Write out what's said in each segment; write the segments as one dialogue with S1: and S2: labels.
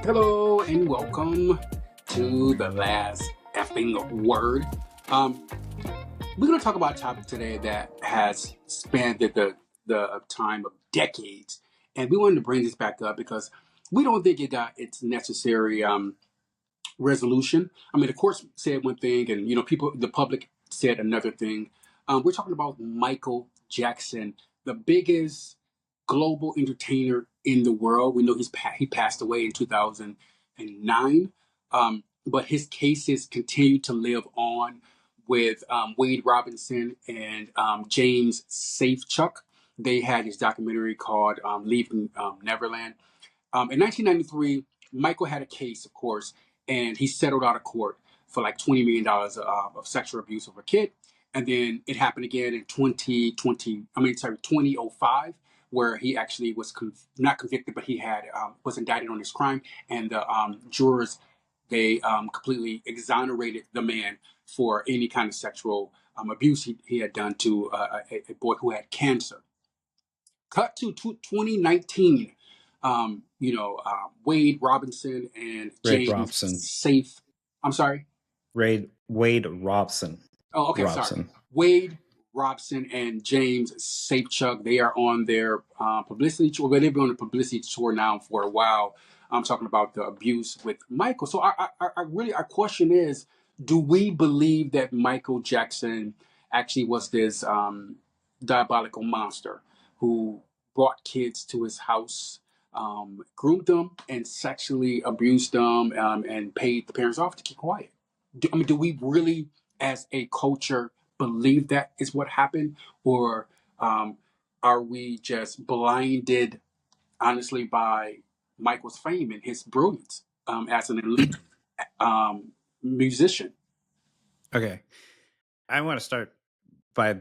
S1: Hello and welcome to the last effing word. Um, we're going to talk about a topic today that has spanned the time of decades, and we wanted to bring this back up because we don't think it got its necessary resolution. I mean, the courts said one thing, and the public said another thing. We're talking about Michael Jackson, the biggest global entertainer in the world. We know he passed away in 2009, but his cases continue to live on with Wade Robinson and James Safechuck. They had this documentary called Leaving Neverland. In 1993, Michael had a case, of course, and he settled out of court for like $20 million of sexual abuse of a kid. And then it happened again in 2005, where he actually was not convicted, but he had was indicted on his crime, and the jurors they completely exonerated the man for any kind of sexual abuse he had done to a boy who had cancer. Cut to 2019. Wade Robinson and
S2: Wade
S1: James
S2: Robson.
S1: Safe. I'm sorry.
S2: Wade Robson.
S1: Oh, okay.
S2: Robson.
S1: Sorry. Wade Robson and James Safechuck. They are on their publicity tour. They've been on a publicity tour now for a while. I'm talking about the abuse with Michael. So our question is, do we believe that Michael Jackson actually was this diabolical monster who brought kids to his house, groomed them, and sexually abused them, and paid the parents off to keep quiet? Do we really, as a culture, believe that is what happened, or are we just blinded, honestly, by Michael's fame and his brilliance as an elite musician?
S2: Okay, I want to start by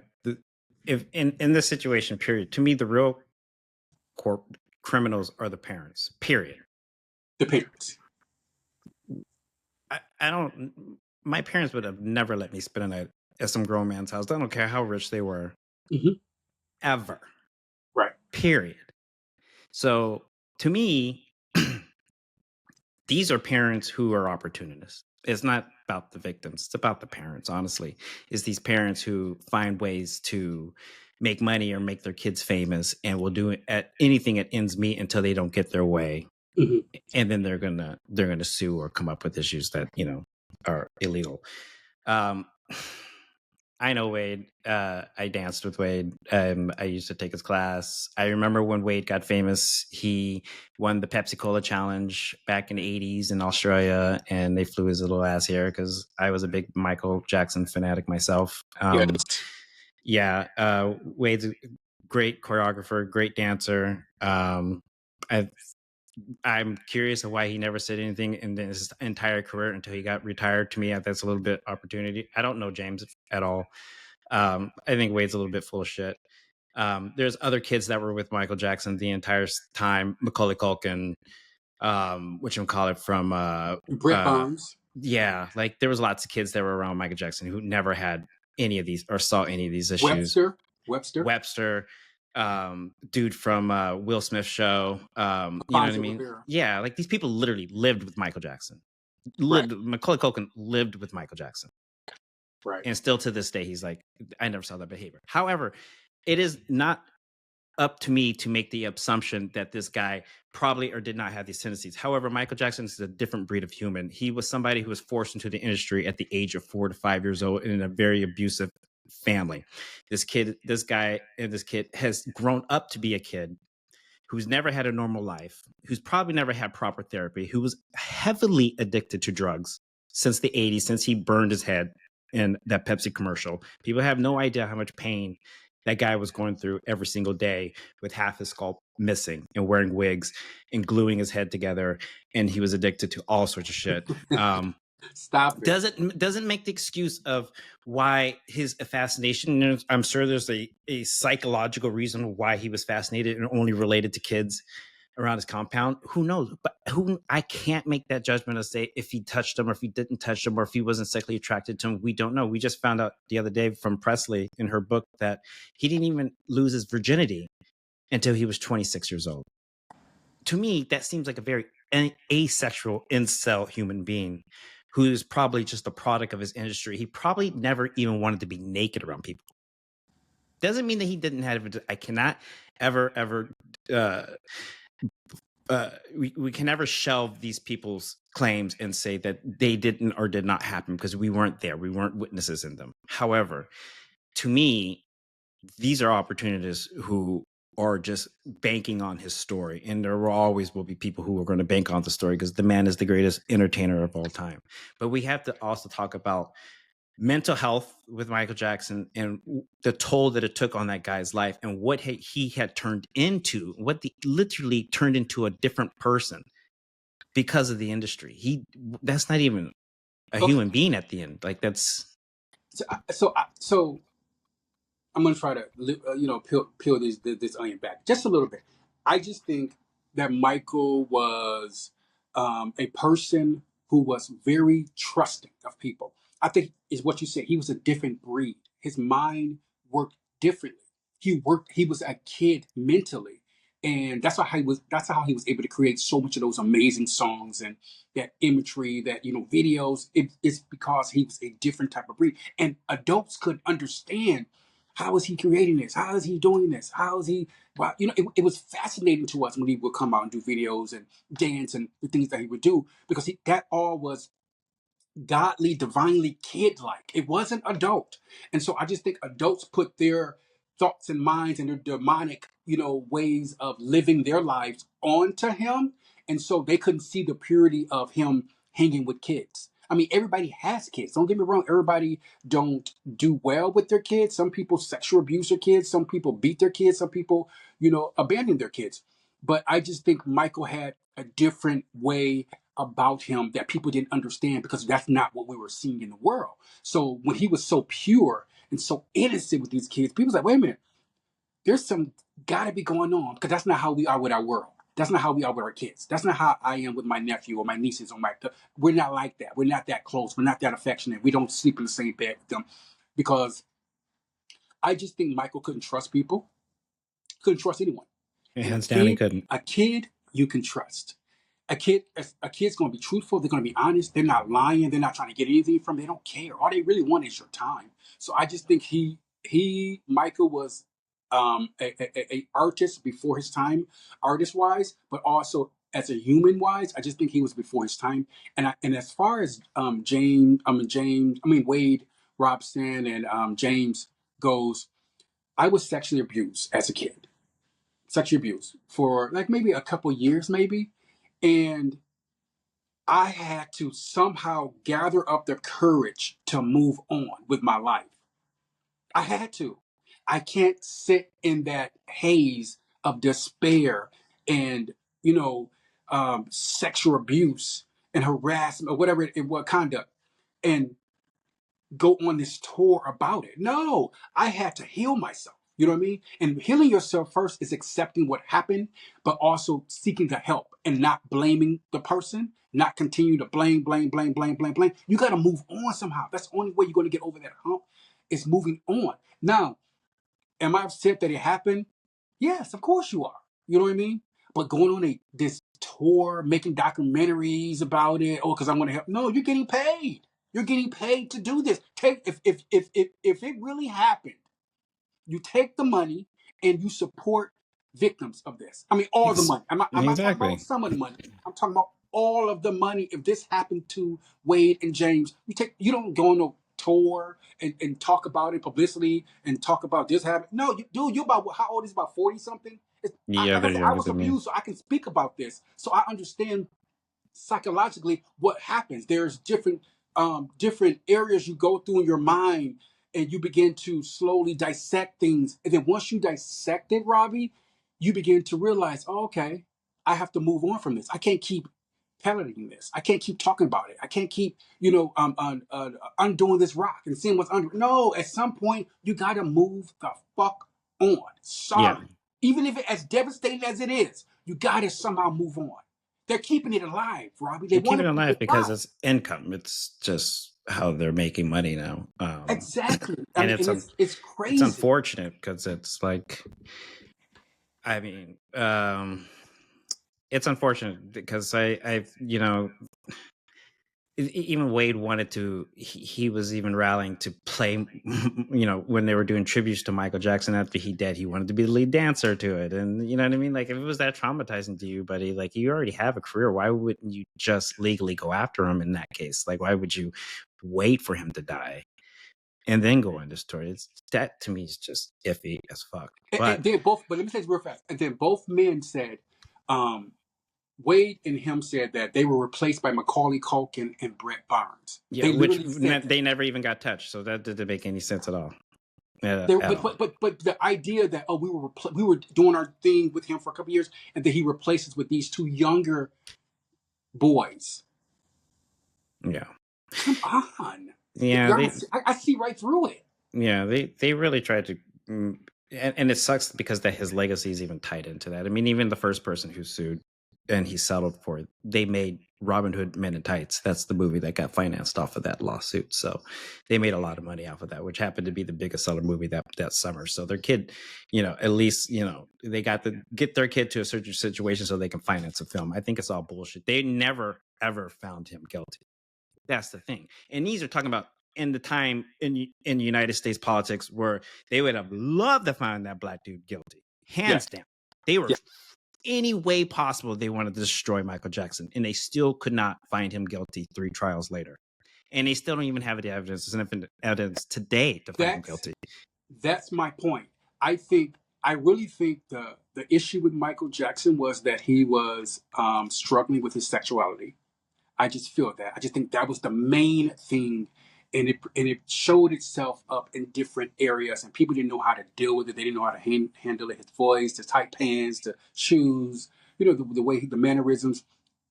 S2: if in this situation. Period. To me, the real criminals are the parents. Period.
S1: The parents.
S2: I don't. My parents would have never let me spend a night at some grown man's house. I don't care how rich they were, ever.
S1: Right.
S2: Period. So to me, these are parents who are opportunists. It's not about the victims. It's about the parents, honestly. It's these parents who find ways to make money or make their kids famous and will do anything at ends meet until they don't get their way. And then they're gonna sue or come up with issues that are illegal. I know Wade. I danced with Wade. I used to take his class. I remember when Wade got famous, he won the Pepsi Cola challenge back in the 80s in Australia, and they flew his little ass here because I was a big Michael Jackson fanatic myself. Wade's a great choreographer, great dancer. I'm curious of why he never said anything in his entire career until he got retired. To me, that's a little bit opportunity. I don't know James at all. I think Wade's a little bit full of shit. There's other kids that were with Michael Jackson the entire time. Macaulay Culkin, whatchamacallit from
S1: Brett Barnes.
S2: Yeah, like there was lots of kids that were around Michael Jackson who never had any of these or saw any of these issues. Webster. Dude from Will Smith show. You know what I mean? Yeah, like these people literally lived with Michael Jackson. Macaulay Culkin lived with Michael Jackson.
S1: Right.
S2: And still to this day, he's like, I never saw that behavior. However, it is not up to me to make the assumption that this guy probably or did not have these tendencies. However, Michael Jackson is a different breed of human. He was somebody who was forced into the industry at the age of 4 to 5 years old in a very abusive family. This kid has grown up to be a kid who's never had a normal life, who's probably never had proper therapy, who was heavily addicted to drugs since the 80s, since he burned his head in that Pepsi commercial. People have no idea how much pain that guy was going through every single day with half his skull missing and wearing wigs and gluing his head together. And he was addicted to all sorts of shit.
S1: Stop it.
S2: Doesn't make the excuse of why his fascination. I'm sure there's a psychological reason why he was fascinated and only related to kids around his compound. Who knows? But I can't make that judgment of say if he touched him or if he didn't touch him or if he wasn't sexually attracted to him. We don't know. We just found out the other day from Presley in her book that he didn't even lose his virginity until he was 26 years old. to me, that seems like a very asexual incel human being who's probably just a product of his industry. He probably never even wanted to be naked around people. Doesn't mean that he didn't have it. I cannot ever uh, we can never shelve these people's claims and say that they didn't or did not happen because we weren't there. We weren't witnesses in them. However, to me, these are opportunists who are just banking on his story. And there will always will be people who are going to bank on the story because the man is the greatest entertainer of all time. But we have to also talk about mental health with Michael Jackson and the toll that it took on that guy's life and what he had turned into, what literally turned into a different person because of the industry. That's not even a
S1: Okay.
S2: human being at the end. Like that's
S1: So I'm gonna try to peel this onion back just a little bit. I just think that Michael was a person who was very trusting of people. I think is what you said. He was a different breed. His mind worked differently. He was a kid mentally, and That's how he was able to create so much of those amazing songs and that imagery, that videos. It's because he was a different type of breed, and adults could understand. How is he creating this? How is he doing this? How is he? Well, it was fascinating to us when he would come out and do videos and dance and the things that he would do because that all was godly, divinely kid like. It wasn't adult. And so I just think adults put their thoughts and minds and their demonic, ways of living their lives onto him. And so they couldn't see the purity of him hanging with kids. I mean, everybody has kids. Don't get me wrong. Everybody don't do well with their kids. Some people sexual abuse their kids. Some people beat their kids. Some people, abandon their kids. But I just think Michael had a different way about him that people didn't understand because that's not what we were seeing in the world. So when he was so pure and so innocent with these kids, people was like, wait a minute, there's some gotta be going on because that's not how we are with our world. That's not how we are with our kids. That's not how I am with my nephew or my nieces or we're not like that. We're not that close. We're not that affectionate. We don't sleep in the same bed with them because I just think Michael couldn't trust people, couldn't trust anyone. And
S2: hands down he couldn't.
S1: a kid you can trust. A kid's going to be truthful. They're going to be honest. They're not lying. They're not trying to get anything from. They don't care. All they really want is your time. So I just think Michael was a artist before his time, artist wise, but also as a human wise. I just think he was before his time. And as far as Wade Robson and James goes, I was sexually abused as a kid, sexually abused for like maybe a couple years, maybe, and I had to somehow gather up the courage to move on with my life. I had to. I can't sit in that haze of despair and, sexual abuse and harassment or whatever it was, conduct, and go on this tour about it. No, I had to heal myself. You know what I mean? And healing yourself first is accepting what happened, but also seeking the help and not blaming the person, not continue to blame. You got to move on somehow. That's the only way you're going to get over that hump is moving on. Now, am I upset that it happened? Yes, of course you are. You know what I mean? But going on this tour, making documentaries about it, oh, because I want to help. No, you're getting paid. You're getting paid to do this. If it really happened, you take the money and you support victims of this. I mean, all the money. I'm not talking about
S2: Exactly.
S1: some of the money. I'm talking about all of the money. If this happened to Wade and James, you don't go on a tour and talk about it publicly and talk about this happening. No, you about how old is he? About 40 something?
S2: Yeah,
S1: Like I
S2: they're
S1: said, I
S2: younger
S1: was
S2: than me.
S1: abused, so I can speak about this. So I understand psychologically what happens. There's different areas you go through in your mind, and you begin to slowly dissect things. And then once you dissect it, Robbie, you begin to realize, oh, okay, I have to move on from this. I can't keep pelleting this. I can't keep talking about it. I can't keep, undoing this rock and seeing what's under. No, at some point you got to move the fuck on.
S2: Yeah,
S1: Sorry, even if it's as devastating as it is, you got to somehow move on. They're keeping it alive, Robbie. They
S2: they're
S1: want
S2: keeping
S1: to
S2: it
S1: keep it
S2: alive because
S1: alive.
S2: it's income. It's just how they're making money now.
S1: Exactly. I
S2: And
S1: mean, and it's
S2: it's
S1: crazy.
S2: unfortunate because it's like, I mean, it's unfortunate because I've even Wade wanted to. He was even rallying to play. When they were doing tributes to Michael Jackson after he died, he wanted to be the lead dancer to it, and you know what I mean. Like if it was that traumatizing to you, buddy, like you already have a career. Why wouldn't you just legally go after him in that case? Like why would you wait for him to die and then go into story? That to me is just iffy as fuck.
S1: And
S2: But
S1: then both, but let me say this real fast. And then both men said, um, Wade and him said that they were replaced by Macaulay Culkin and Brett Barnes.
S2: yeah,
S1: They
S2: which
S1: literally said
S2: meant
S1: that.
S2: they never even got touched, so that didn't make any sense at all.
S1: There,
S2: At all.
S1: but the idea that we were doing our thing with him for a couple years, and then he replaces with these two younger boys.
S2: Yeah.
S1: Come on,
S2: Yeah,
S1: I see right through it.
S2: they really tried to, and it sucks because that his legacy is even tied into that. I mean, even the first person who sued and he settled for it, they made Robin Hood Men in Tights. That's the movie that got financed off of that lawsuit. So they made a lot of money off of that, which happened to be the biggest seller movie that summer. So their kid, at least they got to get their kid to a certain situation so they can finance a film. I think it's all bullshit. They never ever found him guilty. That's the thing. And these are talking about in the time in United States politics where they would have loved to find that black dude guilty, hands
S1: Yes,
S2: down. They were
S1: yes,
S2: any way possible they wanted to destroy Michael Jackson, and they still could not find him guilty 3 trials later. And they still don't even have the evidence, evidence today to find him
S1: that's
S2: guilty.
S1: that's my point. I really think the issue with Michael Jackson was that he was struggling with his sexuality. I just feel that. I just think that was the main thing, and it showed itself up in different areas, and people didn't know how to deal with it. They didn't know how to handle it. His voice, the tight pants, the shoes, the way the mannerisms,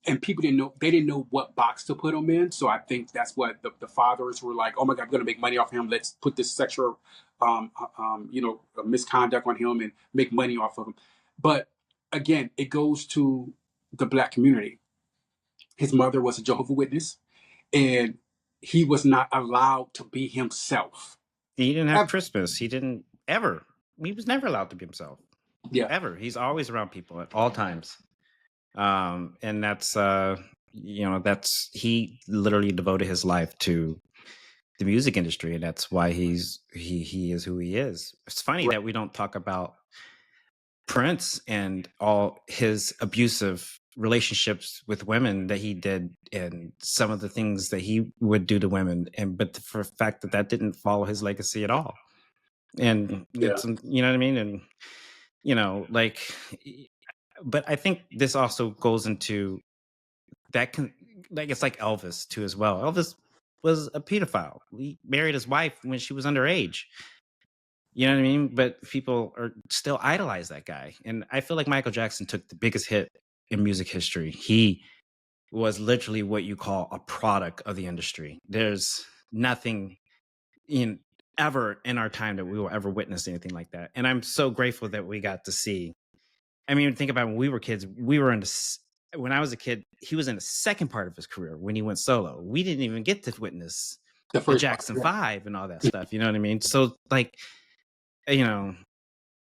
S1: and people didn't know. They didn't know what box to put him in. So I think that's what the fathers were like. Oh my God, I'm going to make money off him. Let's put this sexual, misconduct on him and make money off of him. But again, it goes to the black community. His mother was a Jehovah Witness, and he was not allowed to be himself
S2: He didn't have
S1: ever.
S2: Christmas. He didn't ever. He was never allowed to be himself.
S1: Yeah,
S2: Ever. He's always around people at all times. And that's he literally devoted his life to the music industry, and that's why he is who he is. It's funny
S1: right.
S2: that we don't talk about Prince and all his abusive relationships with women that he did and some of the things that he would do to women, and but for the fact that that didn't follow his legacy at all. And
S1: Yeah,
S2: it's what I mean. And like, but I think this also goes into that can, like, it's like Elvis too as well. Elvis was a pedophile. He married his wife when she was underage. You know what I mean? But people are still idolize that guy. And I feel like Michael Jackson took the biggest hit in music history. He was literally what you call a product of the industry. There's nothing in ever in our time that we will ever witness anything like that. And I'm so grateful that we got to see. I mean, think about when we were kids, we were in when I was a kid, he was in the second part of his career when he went solo. We didn't even get to witness
S1: the
S2: the
S1: first part.
S2: Jackson
S1: Yeah,
S2: 5 and all that stuff. You know what I mean? So like, you know,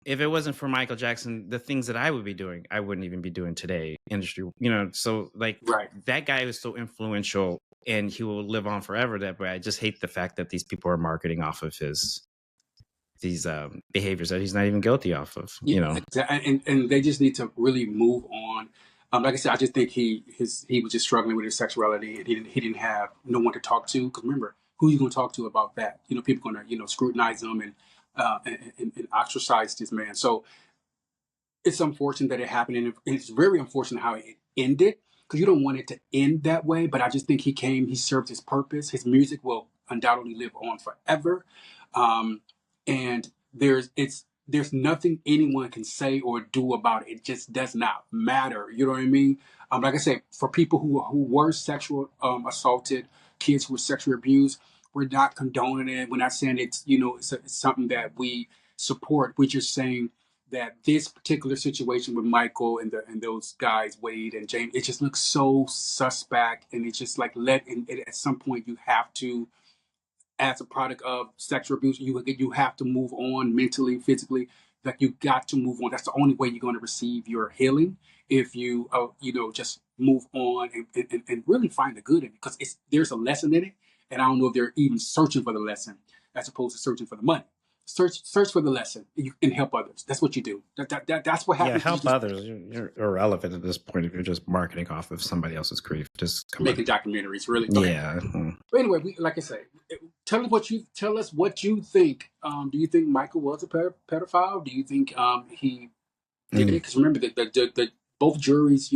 S2: if it wasn't for Michael Jackson, the things that I would be doing, I wouldn't even be doing today. Industry, so like
S1: right.
S2: that guy was so influential and he will live on forever that way. I just hate the fact that these people are marketing off of these behaviors that he's not even guilty off of,
S1: Yeah, and they just need to really move on. Like I said, I just think he was just struggling with his sexuality, and he didn't have no one to talk to. Because remember, who are you going to talk to about that? People going to scrutinize him and ostracize this man. So it's unfortunate that it happened, and it's very unfortunate how it ended because you don't want it to end that way. But I just think he served his purpose. His music will undoubtedly live on forever, and there's nothing anyone can say or do about it. It just does not matter. You know what I mean? Like I said, for people who were sexual assaulted, kids who were sexually abused, we're not condoning it. We're not saying it's something that we support. We're just saying that this particular situation with Michael and those guys, Wade and James, it just looks so suspect, and it's just like at some point you have to, as a product of sexual abuse, you have to move on mentally, physically. Like you got to move on. That's the only way you're going to receive your healing if you just move on and really find the good in it, because there's a lesson in it, and I don't know if they're even searching for the lesson as opposed to searching for the money. Search for the lesson and help others. That's what you do. That's what
S2: Yeah,
S1: happens.
S2: help others. You're irrelevant at this point if you're just marketing off of somebody else's grief. Just come
S1: making documentaries, really.
S2: on.
S1: Okay.
S2: Yeah.
S1: But anyway, like I say, tell us what you think. Do you think Michael was a pedophile? Do you think he did it? Because remember that the both juries,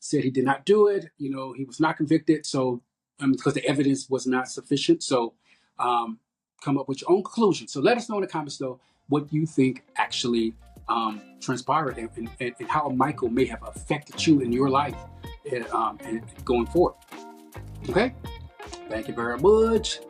S1: said he did not do it. He was not convicted. So because the evidence was not sufficient. So come up with your own conclusion. So let us know in the comments though what you think actually transpired and how Michael may have affected you in your life and going forward. Okay. Thank you very much.